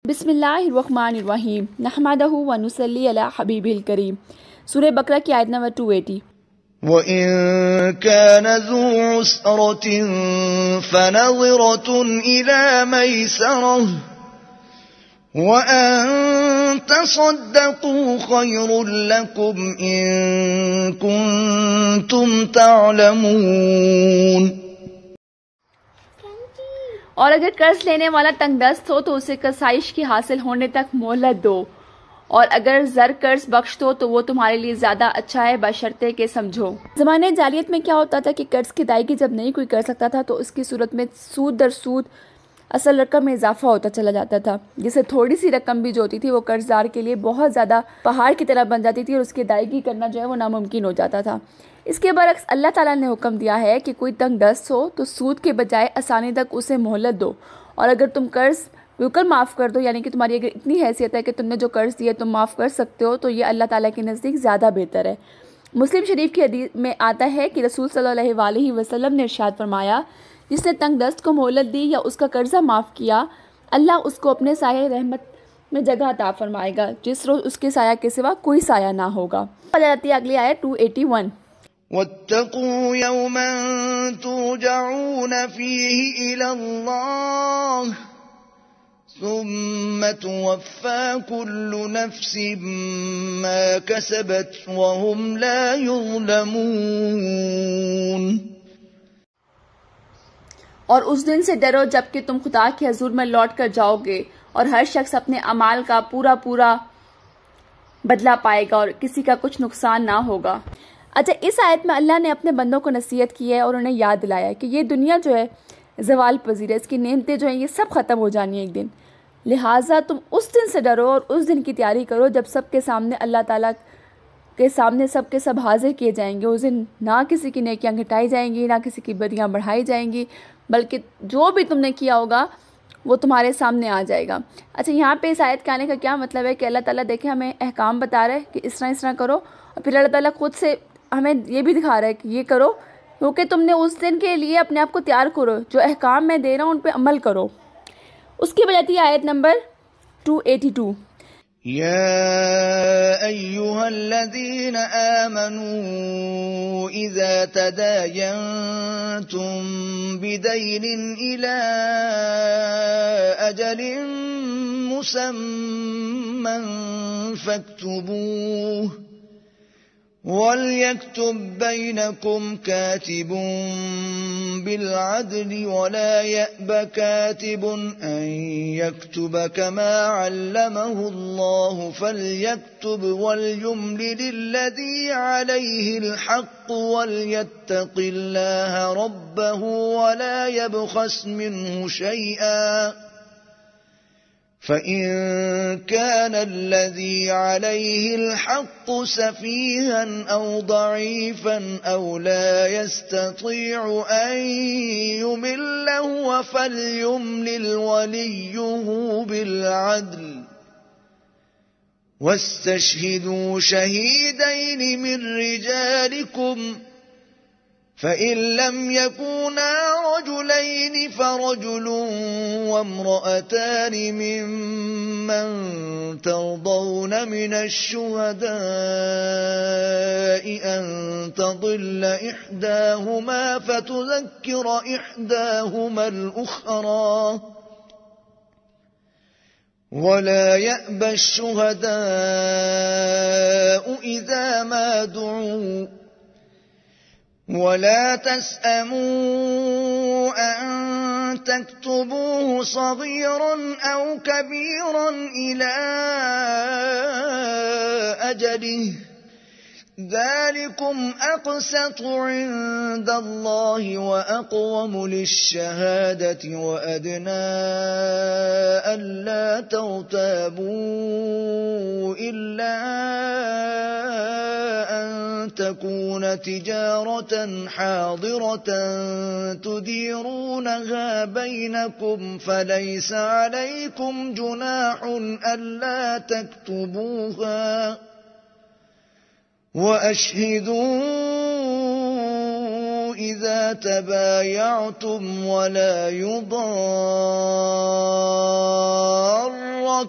बिस्मिल्लाहिर्रहमानिर्रहीम नहमदहु व नुसल्ली अला हबीबिल करीम। सूरह बकरा की आयत नंबर 280। वइन कान ज़ू उसरतिन फनज़िरतुन इला मैसरह व अन तसद्दक़ू खैरुल लकुम इन कुंतुम तअलमून। और अगर कर्ज लेने वाला तंगदस्त हो तो उसे कसाइश की हासिल होने तक मोहलत दो, और अगर जर कर्ज बख्श दो तो वो तुम्हारे लिए ज्यादा अच्छा है, बशर्ते के समझो। जमाने जालियत में क्या होता था कि कर्ज की अदायगी जब नहीं कोई कर सकता था तो उसकी सूरत में सूद दर सूद असल रकम में इजाफा होता चला जाता था, जिससे थोड़ी सी रकम भी जो होती थी वो कर्जदार के लिए बहुत ज़्यादा पहाड़ की तरह बन जाती थी और उसकी अदायगी करना जो है वो नामुमकिन हो जाता था। इसके बरक्स अल्लाह ताला ने हुक्म दिया है कि कोई तंगदस्त हो तो सूद के बजाय आसानी तक उसे मोहलत दो, और अगर तुम कर्ज बिल्कुल माफ़ कर दो, यानी कि तुम्हारी अगर इतनी हैसियत है कि तुमने जो कर्ज दिया तुम माफ़ कर सकते हो, तो ये अल्लाह ताला के नज़दीक ज़्यादा बेहतर है। मुस्लिम शरीफ की हदीस में आता है कि रसूल सल्लल्लाहु अलैहि वसल्लम ने इरशाद फरमाया, जिसने तंगदस्त को मोहलत दी या उसका कर्जा माफ़ किया, अल्लाह उसको अपने साये रहमत में जगह अता फरमाएगा जिस रोज़ उसके साया के सिवा कोई साया ना होगा। अगली आयत 281। वत्तकू यौमन तुरजऊन फीही इलल्लाह सुम्मा तुवफ्फा कुल्लु नफ्सिन मा कसबत व हुम ला युज़लमून। और उस दिन से डरो जबकि तुम खुदा के हजूर में लौट कर जाओगे और हर शख्स अपने अमाल का पूरा पूरा बदला पाएगा और किसी का कुछ नुकसान ना होगा। अच्छा, इस आयत में अल्लाह ने अपने बंदों को नसीहत की है और उन्हें याद दिलाया है कि ये दुनिया जो है ज़वाल पजीर है, इसकी नेमतें जो हैं ये सब ख़त्म हो जानी है एक दिन। लिहाजा तुम उस दिन से डरो और उस दिन की तैयारी करो जब सबके सामने अल्लाह ताला के सामने सबके सब हाजिर किए जाएंगे। उस दिन ना किसी की नेकियां घटाई जाएंगी, ना किसी की बदियां बढ़ाई जाएंगी, बल्कि जो भी तुमने किया होगा वो तुम्हारे सामने आ जाएगा। अच्छा, यहाँ पे इस आयत के आने का क्या मतलब है कि अल्लाह ताला देखे हमें अहकाम बता रहा है कि इस तरह करो, और फिर अल्लाह ताला खुद से हमें ये भी दिखा रहा है कि ये करो, क्योंकि तुमने उस दिन के लिए अपने आप को तैयार करो, जो अहकाम मैं दे रहा हूँ उन पर अमल करो। उसकी बजाती आयत नंबर 282। या अय्युहल्लज़ीन आमनू इज़ा तदायनतुम बिदैनिन इला अजलिन मुसम्मन फक्तुबूह वल्यक्तुब बैनकुम कातिबुन बिलअदल वला यअब कातिबुन अन यक्तुब कमा अल्लमहुल्लाहु फल्यक्तुब वल्युमलिल्लज़ी अलैहिल हक़्क़ु वल्यत्तक़िल्लाह रब्बहु वला यबख़स मिन्हु शैआ फ़इन कान अल्लज़ी अलैहि अल-हक़्क़ु सफ़ीहन औ ज़ईफ़न औ ला यस्ततीअु अन युमिल्ला हुव फ़ल्युमलिल वलिय्युहु बिल-अदल वस्तशहिदू शहीदैन मिन रिजालिकुम फ़इन लम यकूना रजुलैन फ़रजुल वम्रअतान मिम्मन तर्दौन मिनश्शुहदाኢ अन तज़िल्ल इह्दाहुमा फ़तुज़क्किर इह्दाहुमा अल-उख़रा वला यअब अश-शुहदाअ इज़ा मा दु'ू वला तस्अमू अन तक्तबूहु सग़ीरन औ कबीरन इला अजलिह ज़ालिकुम अक़सतु इंदल्लाहि व अक़वमु लिश्शहादति व अदना अल्ला तर्ताबू इल्ला तकून तिजारतन हादिरतन तुदीरूनहा बैनकुम फलैस अलैकुम जुनाहुन अल्ला तक्तुबूहा वअशहिदू इज़ा तबायअतुम वला युदार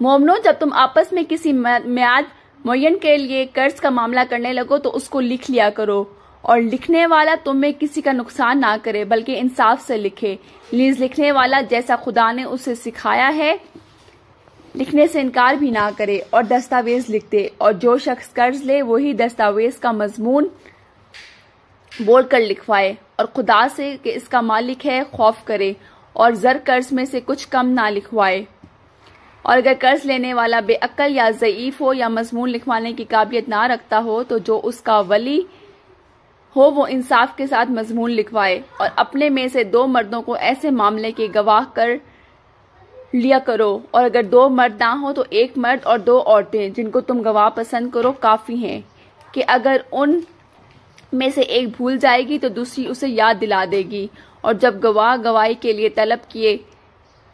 मोमनो, जब तुम आपस में किसी म्याद मुअय्यन के लिए कर्ज का मामला करने लगो तो उसको लिख लिया करो, और लिखने वाला तुम में किसी का नुकसान ना करे बल्कि इंसाफ से लिखे। लीज लिखने वाला जैसा खुदा ने उसे सिखाया है लिखने से इनकार भी ना करे और दस्तावेज लिख दे, और जो शख्स कर्ज ले वही दस्तावेज का मजमून बोलकर लिखवाए और खुदा से कि इसका मालिक है खौफ करे, और जर कर्ज में से कुछ कम ना लिखवाए। और अगर कर्ज लेने वाला बेअक्ल या ज़ईफ हो या मजमून लिखवाने की काबिलियत ना रखता हो तो जो उसका वली हो वो इंसाफ के साथ मजमून लिखवाए, और अपने में से 2 मर्दों को ऐसे मामले के गवाह कर लिया करो, और अगर 2 मर्द ना हो तो 1 मर्द और 2 औरतें जिनको तुम गवाह पसंद करो काफी हैं, कि अगर उन में से एक भूल जाएगी तो दूसरी उसे याद दिला देगी। और जब गवाह गवाही के लिए तलब किए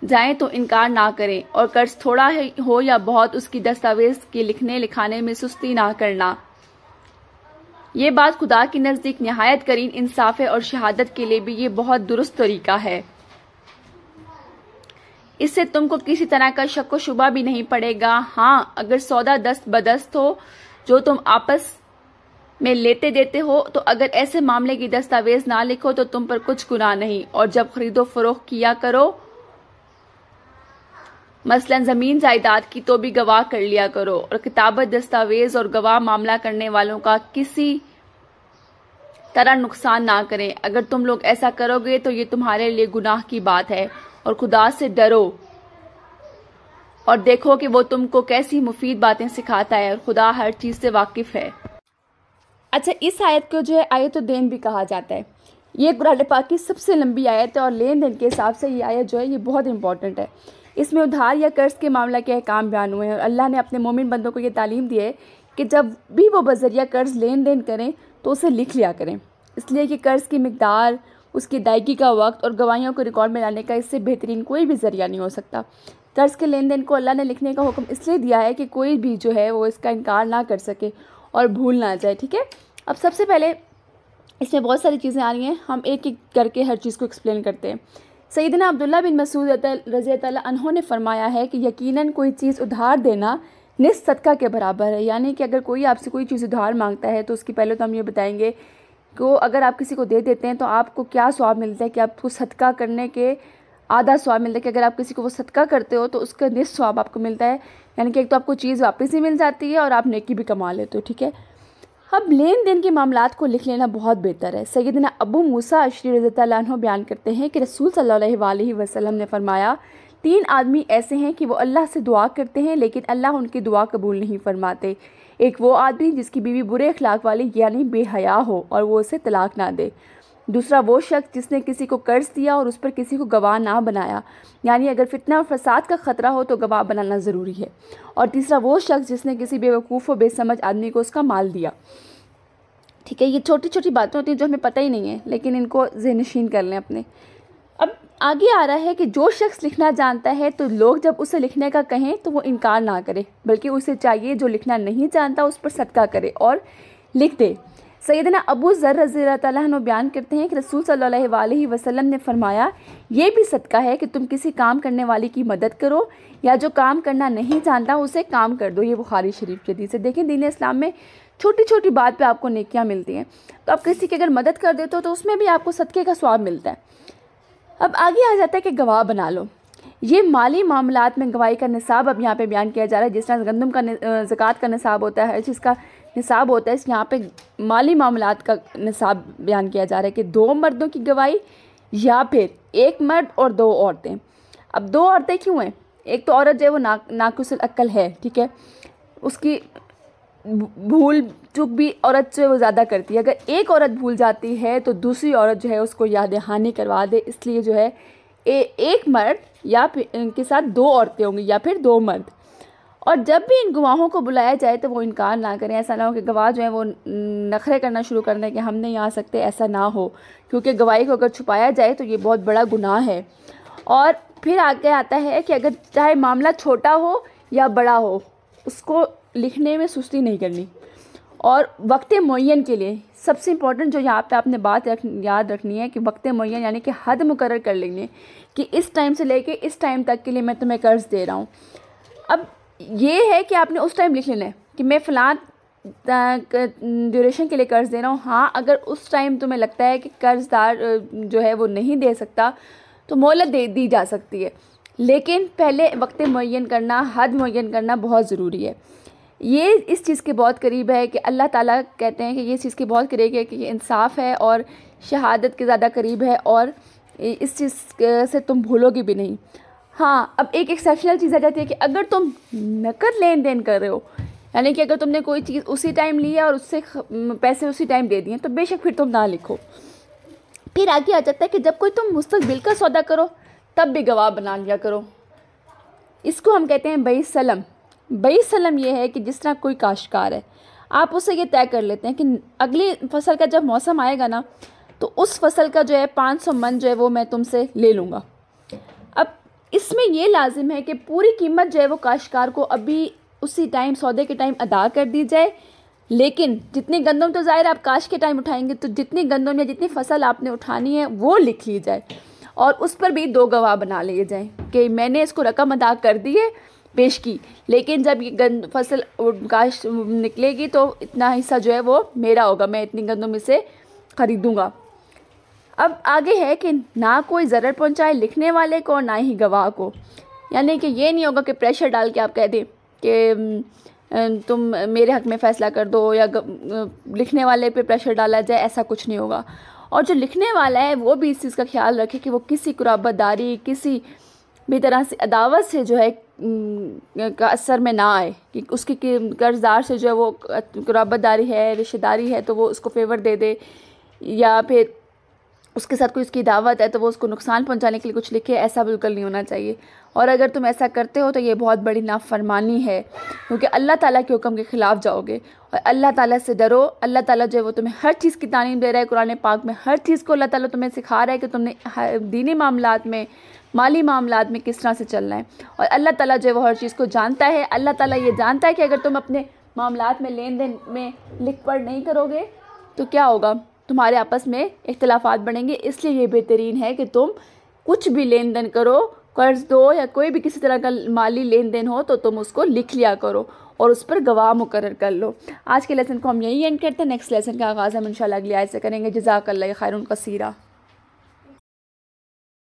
जाएं तो इनकार ना करें, और कर्ज थोड़ा हो या बहुत उसकी दस्तावेज के लिखने लिखाने में सुस्ती ना करना। ये बात खुदा की नजदीक निहायत करीन इंसाफ है, और शहादत के लिए भी ये बहुत दुरुस्त तरीका है। इससे तुमको किसी तरह का शक व शुबा भी नहीं पड़ेगा। हाँ, अगर सौदा दस्त बदस्त हो जो तुम आपस में लेते देते हो, तो अगर ऐसे मामले की दस्तावेज ना लिखो तो तुम पर कुछ गुनाह नहीं। और जब खरीदो फरोख्त किया करो, मसलन जमीन जायदाद की, तो भी गवाह कर लिया करो, और किताबत दस्तावेज और गवाह मामला करने वालों का किसी तरह नुकसान ना करें। अगर तुम लोग ऐसा करोगे तो ये तुम्हारे लिए गुनाह की बात है, और खुदा से डरो और देखो कि वो तुमको कैसी मुफीद बातें सिखाता है, और खुदा हर चीज से वाकिफ है। अच्छा, इस आयत को जो है आयत देन भी कहा जाता है। ये कुरान पाक की सबसे लंबी आयत है, और लेन देन के हिसाब से ये आयत जो है ये बहुत इंपॉर्टेंट है। इसमें उधार या कर्ज के मामला के अहकाम बयान हुए हैं, और अल्लाह ने अपने मोमिन बंदों को ये तालीम दी है कि जब भी वो बजरिया कर्ज लेन देन करें तो उसे लिख लिया करें, इसलिए कि कर्ज की मिकदार, उसकी अदायगी का वक्त और गवाहियों को रिकॉर्ड में लाने का इससे बेहतरीन कोई भी जरिया नहीं हो सकता। कर्ज के लेन देन को अल्लाह ने लिखने का हुक्म इसलिए दिया है कि कोई भी जो है वो इसका इनकार ना कर सके और भूल ना जाए। ठीक है, अब सबसे पहले इसमें बहुत सारी चीज़ें आ रही हैं, हम एक एक करके हर चीज़ को एक्सप्लेन करते हैं। सैयदना अब्दुल्ला बिन मसूद रज़ी अल्लाह अन्हु ने फरमाया है कि यकीनन कोई चीज़ उधार देना निस्फ सदका के बराबर है, यानी कि अगर कोई आपसे कोई चीज़ उधार मांगता है तो उसकी पहले तो हम ये बताएंगे कि अगर आप किसी को दे देते हैं तो आपको क्या सवाब मिलता है, कि आपको सदका करने के आधा सवाब मिलता है, कि अगर आप किसी को वो सदका करते हो तो उसका निस्फ सवाब आपको मिलता है, यानी कि एक तो आपको चीज़ वापस ही मिल जाती है और आप नेकी भी कमा लेते हो। ठीक है, अब लेन देन के मामलात को लिख लेना बहुत बेहतर है। सैयदना अबू मूसा अशरी रज़ियल्लाहु अन्हु बयान करते हैं कि रसूल सल्लल्लाहु अलैहि वसल्लम ने फरमाया, 3 आदमी ऐसे हैं कि वो अल्लाह से दुआ करते हैं लेकिन अल्लाह उनकी दुआ कबूल नहीं फरमाते। एक वो आदमी जिसकी बीवी बुरे अखलाक वाली यानी बेहया हो और वो उसे तलाक ना दे। दूसरा वो शख्स जिसने किसी को कर्ज दिया और उस पर किसी को गवाह ना बनाया, यानी अगर फितना और फसाद का ख़तरा हो तो गवाह बनाना ज़रूरी है। और तीसरा वो शख्स जिसने किसी बेवकूफ़ व बेसमझ आदमी को उसका माल दिया। ठीक है, ये छोटी छोटी बातें होती हैं जो हमें पता ही नहीं है, लेकिन इनको ज़हनशीन कर लें अपने। अब आगे आ रहा है कि जो शख्स लिखना जानता है तो लोग जब उसे लिखने का कहें तो वो इनकार ना करे, बल्कि उसे चाहिए जो लिखना नहीं जानता उस पर सदका करे और लिख दे। सैयदना अबू ज़र रज़ियल्लाहु अन्हु बयान करते हैं कि रसूल सल्लल्लाहु अलैहि वसल्लम ने फरमाया, ये भी सदका है कि तुम किसी काम करने वाले की मदद करो या जो काम करना नहीं जानता उसे काम कर दो। ये बुखारी शरीफ की हदीस है। देखें, दीन इस्लाम में छोटी छोटी बात पे आपको नेकियां मिलती हैं, तो आप किसी की अगर मदद कर देते हो तो उसमें भी आपको सदक़े का सवाब मिलता है। अब आगे आ जाता है कि गवाह बना लो। ये माली मामलात में गवाही का निसाब अब यहाँ पे बयान किया जा रहा है। जिस तरह गंदम का ज़कात का निसाब होता है, हर चीज़ का निसाब होता है, इस यहाँ पे माली मामलात का निसाब बयान किया जा रहा है कि 2 मर्दों की गवाही या फिर 1 मर्द और 2 औरतें। अब 2 औरतें क्यों हैं? एक तो औरत जो है वो नाकुसल अक्ल है, ठीक है, उसकी भूल चूक भी औरत जो है वो ज़्यादा करती है। अगर एक औरत भूल जाती है तो दूसरी औरत जो है उसको याद दहानी करवा दे, इसलिए जो है एक मर्द या फिर इनके साथ 2 औरतें होंगी या फिर 2 मर्द। और जब भी इन गवाहों को बुलाया जाए तो वो इनकार ना करें। ऐसा ना हो कि गवाह जो है वो नखरे करना शुरू कर दें कि हम नहीं आ सकते, ऐसा ना हो, क्योंकि गवाही को अगर छुपाया जाए तो ये बहुत बड़ा गुनाह है। और फिर आगे आता है कि अगर चाहे मामला छोटा हो या बड़ा हो, उसको लिखने में सुस्ती नहीं करनी। और वक्त मुअय्यन के लिए सबसे इम्पोर्टेंट जो यहाँ पे आपने बात याद रखनी है कि वक्त मुअय्यन यानी कि हद मुकर्रर कर लेंगे कि इस टाइम से लेके इस टाइम तक के लिए मैं तुम्हें कर्ज़ दे रहा हूँ। अब ये है कि आपने उस टाइम लिख लेना है कि मैं फ़लाँ ड्यूरेशन के लिए कर्ज़ दे रहा हूँ। हाँ, अगर उस टाइम तुम्हें लगता है कि कर्ज़दार जो है वो नहीं दे सकता तो मोहलत दे दी जा सकती है, लेकिन पहले वक्त मुअय्यन करना, हद मुअय्यन करना बहुत ज़रूरी है। ये इस चीज़ के बहुत करीब है कि अल्लाह ताला कहते हैं कि ये चीज़ के बहुत करीब है कि ये इंसाफ़ है और शहादत के ज़्यादा करीब है और इस चीज़ से तुम भूलोगे भी नहीं। हाँ, अब एक एक्सेप्शनल चीज़ आ जाती है कि अगर तुम नकद लेन देन कर रहे हो, यानी कि अगर तुमने कोई चीज़ उसी टाइम ली है और उससे पैसे उसी टाइम दे दिए, तो बेशक फिर तुम ना लिखो। फिर आगे आ जाता है कि जब कोई तुम मुस्तक़बिल का सौदा करो तब भी गवाह बना लिया करो। इसको हम कहते हैं बई सलम। बई सलम ये है कि जिस तरह कोई काश्तकार है, आप उससे ये तय कर लेते हैं कि अगली फसल का जब मौसम आएगा ना, तो उस फसल का जो है 500 मन जो है वो मैं तुमसे ले लूँगा। अब इसमें ये लाजिम है कि पूरी कीमत जो है वो काश्तकार को अभी उसी टाइम सौदे के टाइम अदा कर दी जाए, लेकिन जितनी गंदम तो ज़ाहिर आप काश के टाइम उठाएंगे, तो जितनी गंदम या जितनी फसल आपने उठानी है वो लिख ली जाए और उस पर भी 2 गवाह बना लिए जाएं कि मैंने इसको रकम अदा कर दी है, पेश की, लेकिन जब ये फसल काश निकलेगी तो इतना हिस्सा जो है वो मेरा होगा, मैं इतनी गंदम इसे ख़रीदूँगा। अब आगे है कि ना कोई ज़रर पहुँचाए लिखने वाले को, ना ही गवाह को। यानी कि ये नहीं होगा कि प्रेशर डाल के आप कह दें कि तुम मेरे हक़ में फ़ैसला कर दो या लिखने वाले पे प्रेशर डाला जाए, ऐसा कुछ नहीं होगा। और जो लिखने वाला है वो भी इस चीज़ का ख्याल रखे कि वो किसी कुराबतदारी, किसी भी तरह से अदावत से जो है का असर में ना आए कि उसकी कर्ज़दार से जो है वो कुराबतदारी है, रिश्तेदारी है, तो वो उसको फेवर दे दे, या फिर उसके साथ कोई उसकी दावत है तो वो उसको नुकसान पहुंचाने के लिए कुछ लिखे। ऐसा बिल्कुल नहीं होना चाहिए। और अगर तुम ऐसा करते हो तो ये बहुत बड़ी नाफरमानी है, क्योंकि अल्लाह ताला के हुक्म के ख़िलाफ़ जाओगे। और अल्लाह ताला से डरो। अल्लाह ताला जो है वो तुम्हें हर चीज़ की तालीम दे रहा है। कुरान पाक में हर चीज़ को अल्लाह ताला तुम्हें सिखा रहा है कि तुमने दीनी मामलात में, माली मामलात में किस तरह से चलना है। और अल्लाह ताला जो है वो हर चीज़ को जानता है। अल्लाह ताला ये जानता है कि अगर तुम अपने मामलात में लेन देन में लिख पढ़ नहीं करोगे तो क्या होगा, तुम्हारे आपस में इख्तिलाफात बढ़ेंगे। इसलिए ये बेहतरीन है कि तुम कुछ भी लेन देन करो, कर्ज़ दो या कोई भी किसी तरह का माली लेन देन हो, तो तुम उसको लिख लिया करो और उस पर गवाह मुकर्रर कर लो। आज के लेसन को हम यही एंड करते हैं। नेक्स्ट लेसन का आगाज़ हम इंशाल्लाह अगली आयत से करेंगे। जज़ाकल्लाह खैरन कसीरा।